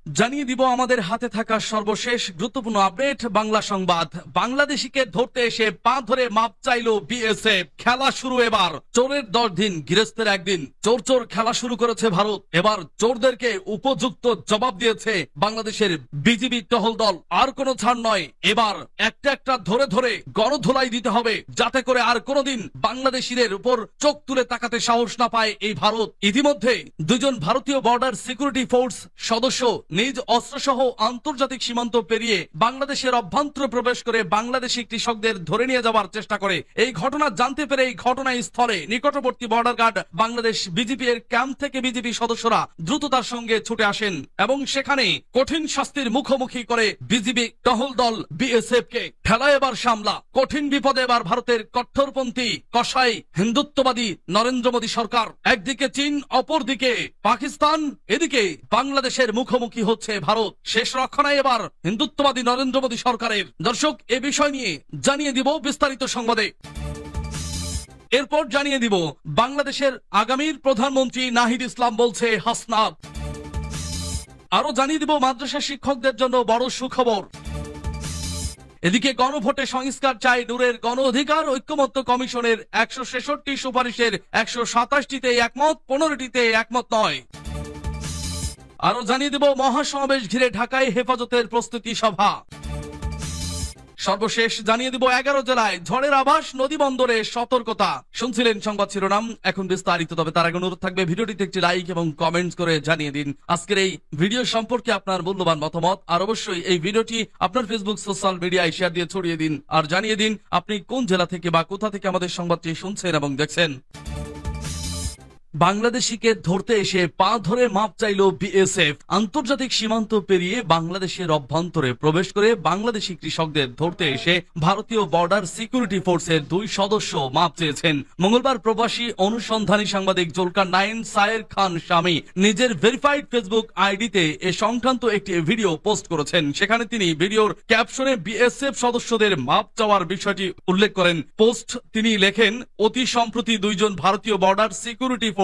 জানিয়ে দিব আমাদের হাতে থাকা সর্বশেষ গুরুত্বপূর্ণ আপডেট বাংলা সংবাদ। বাংলাদেশিকে ধরতে এসে পা ধরে মাপ চাইল বিএসএফ। খেলা শুরু এবার। চোরের 10 দিন, গৃহস্থের একদিন। চোর চোর খেলা শুরু করেছে ভারত। এবার চোরদেরকে উপযুক্ত জবাব দিয়েছে বাংলাদেশের বিজিবি টহল দল। আর কোনো ছাড় নয়, এবার একটা একটা ধরে ধরে গণধোলাই দিতে হবে, যাতে করে আর কোনোদিন বাংলাদেশিদের উপর চোখ তুলে তাকাতে সাহস না পায় এই ভারত। ইতিমধ্যে দুজন ভারতীয় বর্ডার সিকিউরিটি ফোর্স সদস্য নিজ অস্ত্রসহ আন্তর্জাতিক সীমান্ত পেরিয়ে বাংলাদেশের অভ্যন্তরে প্রবেশ করে বাংলাদেশি কৃষকদের ধরে নিয়ে যাওয়ার চেষ্টা করে। এই ঘটনা জানতে পেরে এই ঘটনাস্থলে নিকটবর্তী বর্ডার গার্ড বাংলাদেশ বিজেপি এর ক্যাম্প থেকে বিজেপি সদস্যরা দ্রুততার সঙ্গে ছুটে আসেন এবং সেখানে কঠিন শাস্তির মুখোমুখি করে বিজিবি টহল দল বিএসএফ কে। খেলা এবার সামলা। কঠিন বিপদে এবার ভারতের কট্টরপন্থী কসাই হিন্দুত্ববাদী নরেন্দ্র মোদী সরকার। একদিকে চীন, অপরদিকে পাকিস্তান, এদিকে বাংলাদেশের মুখোমুখি হচ্ছে ভারত। শেষ রক্ষা নাই এবার হিন্দুত্ববাদী নরেন্দ্র মোদী সরকারের। দর্শক, এ বিষয় নিয়ে জানিয়ে দিব বিস্তারিত সংবাদে। এরপর জানিয়ে দিব বাংলাদেশের আগামীর প্রধানমন্ত্রী নাহিদ ইসলাম বলছে হাসনাত। আরো জানিয়ে দিব মাদ্রাসা শিক্ষকদের জন্য বড় সুখবর। এদিকে গণভোটে সংস্কার চাই নূরের গণ অধিকার ঐক্যমত্য কমিশনের 166 সুপারিশের 127টিতে একমত, 15টিতে একমত নয়। আরো জানিয়ে দেব মহাসমাবেশ ঘিরে ঢাকায় হেফাজতের প্রস্তুতি সভা। সর্বশেষ জানিয়ে দিব 11 জেলায় ঝড়ের আভাস, নদী বন্দরে সতর্কতা। শুনছিলেন সংবাদ শিরোনাম, এখন বিস্তারিত। তবে তার আগে অনুরোধ থাকবে ভিডিওটিতে একটি লাইক এবং কমেন্টস করে জানিয়ে দিন আজকের এই ভিডিও সম্পর্কে আপনার মূল্যবান মতামত। আর অবশ্যই এই ভিডিওটি আপনার ফেসবুক সোশ্যাল মিডিয়ায় শেয়ার দিয়ে ছড়িয়ে দিন আর জানিয়ে দিন আপনি কোন জেলা থেকে বা কোথা থেকে আমাদের সংবাদটি শুনছেন এবং দেখছেন। বাংলাদেশিকে ধরতে এসে পা ধরে মাপ চাইল বিএসএফ। আন্তর্জাতিক সীমান্ত পেরিয়ে বাংলাদেশের অভ্যন্তরে প্রবেশ করে বাংলাদেশি কৃষকদের ধরতে এসে ভারতীয় বর্ডার সিকিউরিটি ফোর্সের 2 সদস্য মাপ চেয়েছেন। মঙ্গলবার প্রবাসী অনুসন্ধানী সাংবাদিক জুলকারনাইন সায়ের খান স্বামী নিজের ভেরিফাইড ফেসবুক আইডিতে এ সংক্রান্ত একটি ভিডিও পোস্ট করেছেন। সেখানে তিনি ভিডিওর ক্যাপশনে বিএসএফ সদস্যদের মাপ চাওয়ার বিষয়টি উল্লেখ করেন। পোস্ট তিনি লেখেন, অতি সম্প্রতি 2 জন ভারতীয় বর্ডার সিকিউরিটি ফোর্স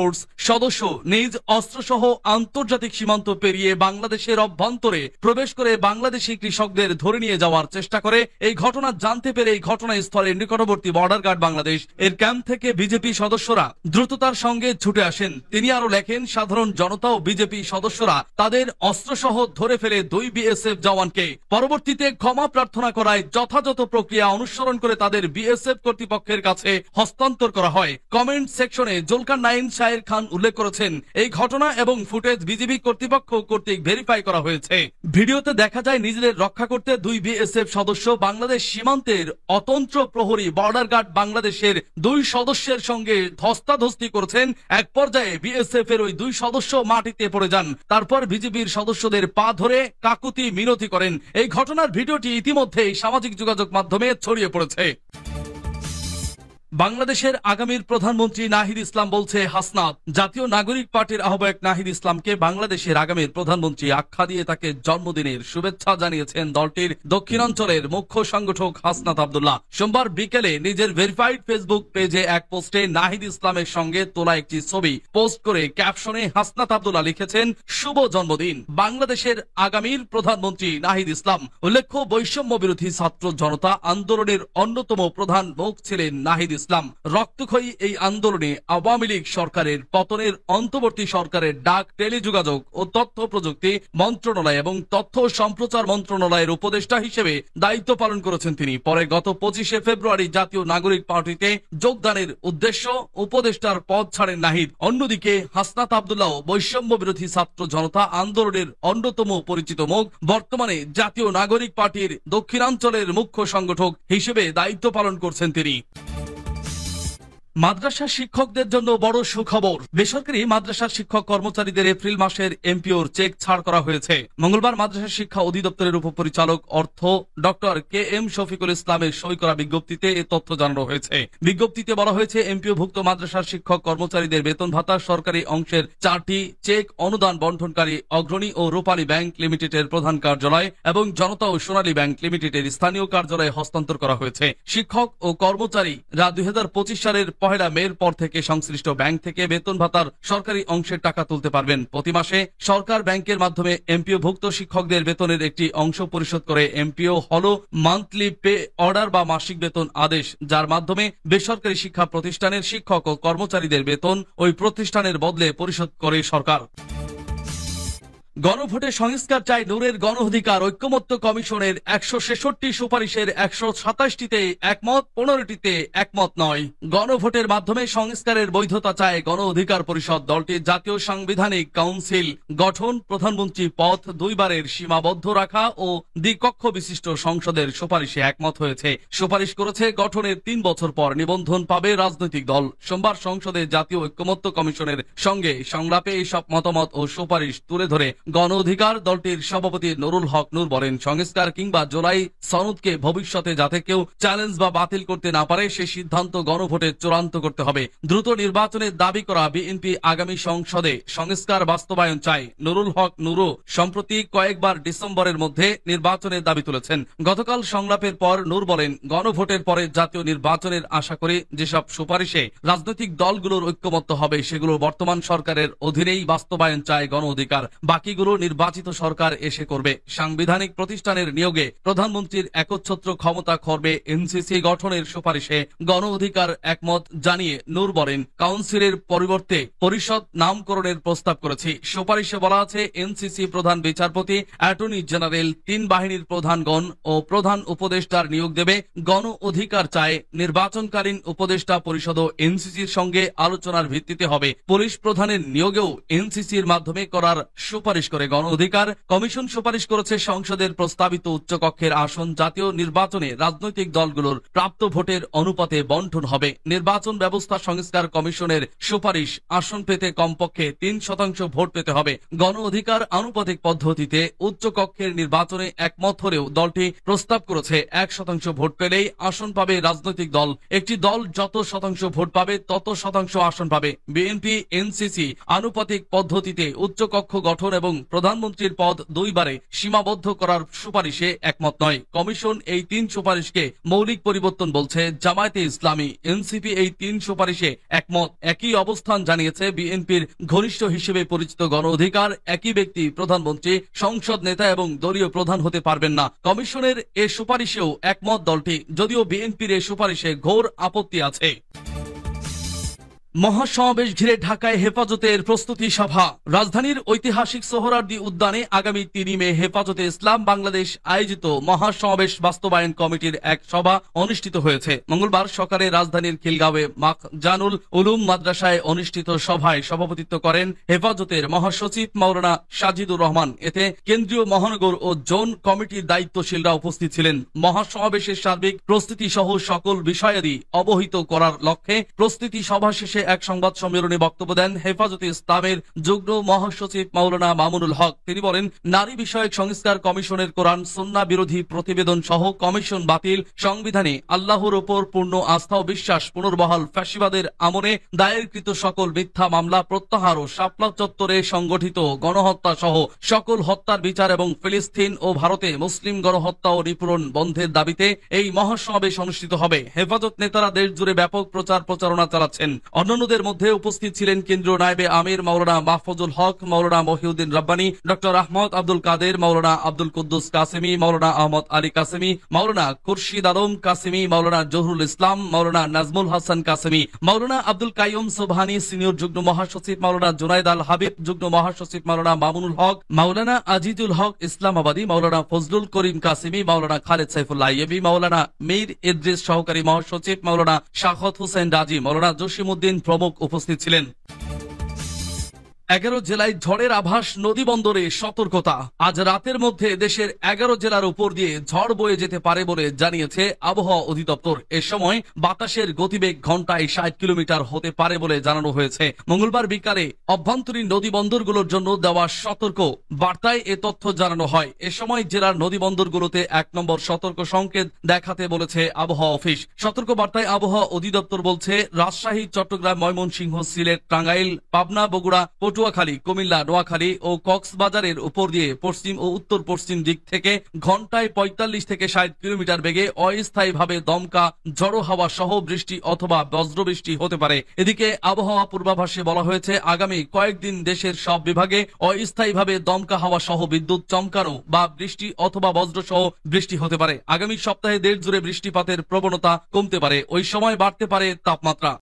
সদস্য নিজ অস্ত্রসহ আন্তর্জাতিক সীমান্ত পেরিয়ে বাংলাদেশের অভ্যন্তরে প্রবেশ করে বাংলাদেশি কৃষকদের ধরে নিয়ে যাওয়ার চেষ্টা করে। এই ঘটনা জানতে পেরে এই ঘটনাস্থলে নিকটবর্তী বর্ডার গার্ড বাংলাদেশ এর ক্যাম্প থেকে বিজেপি সদস্যরা দ্রুততার সঙ্গে ছুটে আসেন। তিনি আরো লেখেন, সাধারণ জনতা ও বিজেপি সদস্যরা তাদের অস্ত্রসহ ধরে ফেলে 2 বিএসএফ জওয়ানকে। পরবর্তীতে ক্ষমা প্রার্থনা করায় যথাযথ প্রক্রিয়া অনুসরণ করে তাদের বিএসএফ কর্তৃপক্ষের কাছে হস্তান্তর করা হয়। কমেন্ট সেকশনে জুলকারনাইন সায়ের খান উল্লেখ করেছেন, এই ঘটনা এবং ফুটেজ বিজিবি কর্তৃপক্ষ কর্তৃক ভেরিফাই করা হয়েছে। ভিডিওতে দেখা যায় নিজেদের রক্ষা করতে 2 বিএসএফ সদস্য বাংলাদেশ সীমান্তের অতন্ত্র প্রহরী বর্ডার গার্ড বাংলাদেশের 2 সদস্যের সঙ্গে ধস্তাধস্তি করেছেন। এক পর্যায়ে বিএসএফ এর ওই 2 সদস্য মাটিতে পড়ে যান। তারপর বিজিবির সদস্যদের পা ধরে কাকুতি মিনতি করেন। এই ঘটনার ভিডিওটি ইতিমধ্যেই সামাজিক যোগাযোগ মাধ্যমে ছড়িয়ে পড়েছে। বাংলাদেশের আগামীর প্রধানমন্ত্রী নাহিদ ইসলাম বলছে হাসনাত। জাতীয় নাগরিক পার্টির আহ্বায়ক নাহিদ ইসলামকে বাংলাদেশের আগামীর প্রধানমন্ত্রী আখ্যা দিয়ে তাকে জন্মদিনের শুভেচ্ছা জানিয়েছেন দলটির দক্ষিণাঞ্চলের মুখ্য সংগঠক হাসনাত আব্দুল্লাহ। সোমবার বিকেলে নিজের ভেরিফাইড ফেসবুক পেজে এক পোস্টে নাহিদ ইসলামের সঙ্গে তোলা একটি ছবি পোস্ট করে ক্যাপশনে হাসনাত আব্দুল্লাহ লিখেছেন, শুভ জন্মদিন বাংলাদেশের আগামীর প্রধানমন্ত্রী নাহিদ ইসলাম। উল্লেখ্য, বৈষম্য বিরোধী ছাত্র জনতা আন্দোলনের অন্যতম প্রধান মুখ ছিলেন নাহিদ ইসলাম। রক্তক্ষয়ী এই আন্দোলনে আওয়ামী লীগ সরকারের পতনের অন্তর্বর্তী সরকারের ডাক, টেলিযোগাযোগ ও তথ্য প্রযুক্তি মন্ত্রণালয় এবং তথ্য সম্প্রচার মন্ত্রণালয়ের উপদেষ্টা হিসেবে দায়িত্ব পালন করেছেন তিনি। পরে গত 25শে ফেব্রুয়ারি জাতীয় নাগরিক পার্টিতে যোগদানের উদ্দেশ্য উপদেষ্টার পদ ছাড়েন নাহিদ। অন্যদিকে হাসনাত আব্দুল্লাহ বৈষম্য বিরোধী ছাত্র জনতা আন্দোলনের অন্যতম পরিচিত মুখ, বর্তমানে জাতীয় নাগরিক পার্টির দক্ষিণাঞ্চলের মুখ্য সংগঠক হিসেবে দায়িত্ব পালন করছেন তিনি। মাদ্রাসা শিক্ষকদের জন্য বড় সুখবর। বেসরকারি মাদ্রাসা শিক্ষক কর্মচারীদের এপ্রিল মাসের এমপিওর চেক ছাড় করা হয়েছে। মঙ্গলবার মাদ্রাসা শিক্ষা অধিদপ্তরের উপপরিচালক অর্থ ডক্টর KM শফিকুল ইসলামের সই করা বিজ্ঞপ্তিতে এ তথ্য জানানো হয়েছে। বিজ্ঞপ্তিতে বলা হয়েছে, এমপিওভুক্ত মাদ্রাসার শিক্ষক কর্মচারীদের বেতন ভাতা সরকারি অংশের 4টি চেক অনুদান বন্টনকারী অগ্রণী ও রূপালী ব্যাংক লিমিটেডের প্রধান কার্যালয় এবং জনতা ও সোনালী ব্যাংক লিমিটেডের স্থানীয় কার্যালয়ে হস্তান্তর করা হয়েছে। শিক্ষক ও কর্মচারীরা 2025 সালের 1 মের পর থেকে সংশ্লিষ্ট ব্যাংক থেকে বেতন ভাতার সরকারি অংশের টাকা তুলতে পারবেন। প্রতি মাসে সরকার ব্যাংকের মাধ্যমে এমপিও ভুক্ত শিক্ষকদের বেতনের একটি অংশ পরিশোধ করে। এমপিও হলো মান্থলি পে অর্ডার বা মাসিক বেতন আদেশ, যার মাধ্যমে বেসরকারি শিক্ষা প্রতিষ্ঠানের শিক্ষক ও কর্মচারীদের বেতন ওই প্রতিষ্ঠানের বদলে পরিশোধ করে সরকার। গণভোটে সংস্কার চাই নূরের গণ অধিকার ঐক্যমত্য কমিশনের 166 সুপারিশের 127টিতে একমত, 15টিতে একমত নয়। গণভোটের মাধ্যমে সংস্কারের বৈধতা চায় গণ অধিকার পরিষদ। দলটি জাতীয় সাংবিধানিক কাউন্সিল গঠন, প্রধানমন্ত্রী পদ 2 বারের সীমাবদ্ধ রাখা ও দ্বিকক্ষ বিশিষ্ট সংসদের সুপারিশে একমত হয়েছে। সুপারিশ করেছে গঠনের 3 বছর পর নিবন্ধন পাবে রাজনৈতিক দল। সোমবার সংসদে জাতীয় ঐক্যমত্য কমিশনের সঙ্গে সংলাপে এইসব মতামত ও সুপারিশ তুলে ধরে গণ অধিকার দলটির সভাপতি নুরুল হক নূর বলেন, সংস্কার কিংবা জুলাই সনদকে ভবিষ্যতে যাতে কেউ চ্যালেঞ্জ বা বাতিল করতে না পারে সে সিদ্ধান্ত গণভোটে চূড়ান্ত করতে হবে। দ্রুত নির্বাচনের দাবি করা বিএনপি আগামী সংসদে সংস্কার বাস্তবায়ন চায়। নুরুল হক নূরও সম্প্রতি কয়েকবার ডিসেম্বরের মধ্যে নির্বাচনের দাবি তুলেছেন। গতকাল সংলাপের পর নূর বলেন, গণভোটের পরে জাতীয় নির্বাচনের আশা করে যেসব সুপারিশে রাজনৈতিক দলগুলোর ঐক্যমত্য হবে সেগুলো বর্তমান সরকারের অধীনেই বাস্তবায়ন চায় গণ অধিকার। বাকিগুলো নির্বাচিত সরকার এসে করবে। সাংবিধানিক প্রতিষ্ঠানের নিয়োগে প্রধানমন্ত্রীর একচ্ছত্র ক্ষমতা খর্বে এনসিসি গঠনের সুপারিশে গণ অধিকার একমত জানিয়ে নূর বলেন, কাউন্সিলের পরিবর্তে পরিষদ নামকরণের প্রস্তাব করেছি। সুপারিশে বলা আছে এনসিসি প্রধান বিচারপতি, অ্যাটর্নি জেনারেল, 3 বাহিনীর প্রধানগণ ও প্রধান উপদেষ্টার নিয়োগ দেবে। গণ অধিকার চায় নির্বাচনকালীন উপদেষ্টা পরিষদও এনসিসির সঙ্গে আলোচনার ভিত্তিতে হবে। পুলিশ প্রধানের নিয়োগেও এনসিসির মাধ্যমে করার সুপারিশ করে গণ অধিকার কমিশন। সুপারিশ করেছে সংসদের প্রস্তাবিত উচ্চকক্ষের আসন জাতীয় নির্বাচনে রাজনৈতিক দলগুলোর প্রাপ্ত ভোটের অনুপাতে বন্টন হবে। নির্বাচন ব্যবস্থা সংস্কার কমিশনের সুপারিশ, আসন পেতে কমপক্ষে 3% ভোট পেতে হবে। গণ অধিকার আনুপাতিক পদ্ধতিতে উচ্চকক্ষের নির্বাচনে একমত হলেও দলটি প্রস্তাব করেছে 1% ভোট পেলেই আসন পাবে রাজনৈতিক দল। একটি দল যত শতাংশ ভোট পাবে তত শতাংশ আসন পাবে। বিএনপি এনসিসি আনুপাতিক পদ্ধতিতে উচ্চকক্ষ গঠন এবং প্রধানমন্ত্রীর পদ 2 বারে সীমাবদ্ধ করার সুপারিশে একমত নয়। কমিশন এই 3 সুপারিশকে মৌলিক পরিবর্তন বলছে। জামায়াতে ইসলামী, এনসিপি এই 3 সুপারিশে একমত। একই অবস্থান জানিয়েছে বিএনপির ঘনিষ্ঠ হিসেবে পরিচিত গণ অধিকার। একই ব্যক্তি প্রধানমন্ত্রী, সংসদ নেতা এবং দলীয় প্রধান হতে পারবেন না। কমিশনের এ সুপারিশেও একমত দলটি, যদিও বিএনপির এ সুপারিশে ঘোর আপত্তি আছে। মহাসমাবেশ ঘিরে ঢাকায় হেফাজতের প্রস্তুতি সভা। রাজধানীর ঐতিহাসিক সোহরাওয়ার্দী উদ্যানে আগামী 3 মে হেফাজতে ইসলাম বাংলাদেশ আয়োজিত মহাসমাবেশ বাস্তবায়ন কমিটির এক সভা অনুষ্ঠিত হয়েছে। মঙ্গলবার সকালে রাজধানীর খিলগাঁওয়ে মাখজানুল উলুম মাদ্রাসায় অনুষ্ঠিত সভায় সভাপতিত্ব করেন হেফাজতের মহাসচিব মাওলানা সাজিদুর রহমান। এতে কেন্দ্রীয় মহানগর ও জোন কমিটির দায়িত্বশীলরা উপস্থিত ছিলেন। মহাসমাবেশের সার্বিক প্রস্তুতি সহ সকল বিষয়াদি অবহিত করার লক্ষ্যে প্রস্তুতি সভা শেষে এক সংবাদ সম্মেলনে বক্তব্য দেন হেফাজতে ইসলামের যুগ্ম মহাসচিব মাওলানা মামুনুল হক। তিনি বলেন, নারী বিষয়ক সংস্কার কমিশনের কোরআন সুন্নাহ বিরোধী প্রতিবেদন সহ কমিশন বাতিল, সংবিধানে আল্লাহর ওপর পূর্ণ আস্থা ও বিশ্বাস পুনর্বহাল, ফ্যাসিবাদের আমলে দায়েরকৃত সকল মিথ্যা মামলা প্রত্যাহার ও শাপলা চত্বরে সংগঠিত গণহত্যা সহ সকল হত্যার বিচার এবং ফিলিস্তিন ও ভারতে মুসলিম গণহত্যা ও নিপীড়ন বন্ধের দাবিতে এই মহাসমাবেশ অনুষ্ঠিত হবে। হেফাজত নেতারা দেশ জুড়ে ব্যাপক প্রচারণা চালাচ্ছেন। অন্যান্যদের মধ্যে উপস্থিত ছিলেন কেন্দ্রীয় নায়েবে আমির মাওলানা মাহফুজুল হক, মাওলানা মহিউদ্দিন রব্বানী, ডক্টর আহমদ আব্দুল কাদের, মাওলানা আব্দুল কুদ্দুস কাসেমি, মাওলানা আহমদ আলী কাসেমি, মাওলানা খুরশিদ আলম কাসেমি, মাওলানা জহুরুল ইসলাম, মাওলানা নাজমুল হাসান কাসেমি, মাওলানা আব্দুল কাইয়ুম সুবহানী, সিনিয়র যুগ্ম মহাসচিব মাওলানা জুনাইদ আল হাবিব, যুগ্ম মহাসচিব মাওলানা মামুনুল হক, মাওলানা আজিজুল হক ইসলামাবাদী, মাওলানা ফজলুল করিম কাসেমি, মাওলানা খালেদ সাইফুল্লাহ আইয়ুবী, মাওলানা মীর ইদ্রিস সহকারী মহাসচিব, মাওলানা শাখত হোসেন রাজি, মাওলানা জসিমউদ্দিন প্রমুখ উপস্থিত ছিলেন। 11 জেলায় ঝড়ের আভাস, নদী বন্দরে সতর্কতা। আজ রাতের মধ্যে দেশের 11 জেলার উপর দিয়ে ঝড় বয়ে যেতে পারে বলে জানিয়েছে আবহাওয়া অধিদপ্তর। এ সময় বাতাসের গতিবেগ ঘন্টায় 60 কিলোমিটার হতে পারে বলে জানানো হয়েছে। মঙ্গলবার বিকালে অভ্যন্তরীণ নদী বন্দরগুলোর জন্য দেওয়া সতর্ক বার্তায় এ তথ্য জানানো হয়। এ সময় জেলার নদী বন্দরগুলোতে 1 নম্বর সতর্ক সংকেত দেখাতে বলেছে আবহাওয়া অফিস। সতর্ক বার্তায় আবহাওয়া অধিদপ্তর বলছে, রাজশাহী, চট্টগ্রাম, ময়মনসিংহ, সিলেট, টাঙ্গাইল, পাবনা, বগুড়া, পটুয়াখালী, কুমিল্লা, নোয়াখালী ও কক্সবাজারের উপর দিয়ে পশ্চিম ও উত্তর পশ্চিম দিক থেকে ঘন্টায় 45 থেকে 60 কিলোমিটার বেগে অস্থায়ীভাবে দমকা ঝড়ো হাওয়া সহ বৃষ্টি অথবা বজ্রবৃষ্টি হতে পারে। এদিকে আবহাওয়া পূর্বাভাসে বলা হয়েছে আগামী কয়েকদিন দেশের সব বিভাগে অস্থায়ীভাবে দমকা হাওয়া সহ বিদ্যুৎ চমকানো বা বৃষ্টি অথবা বজ্র সহ বৃষ্টি হতে পারে। আগামী সপ্তাহে দেশ জুড়ে বৃষ্টিপাতের প্রবণতা কমতে পারে, ওই সময় বাড়তে পারে তাপমাত্রা।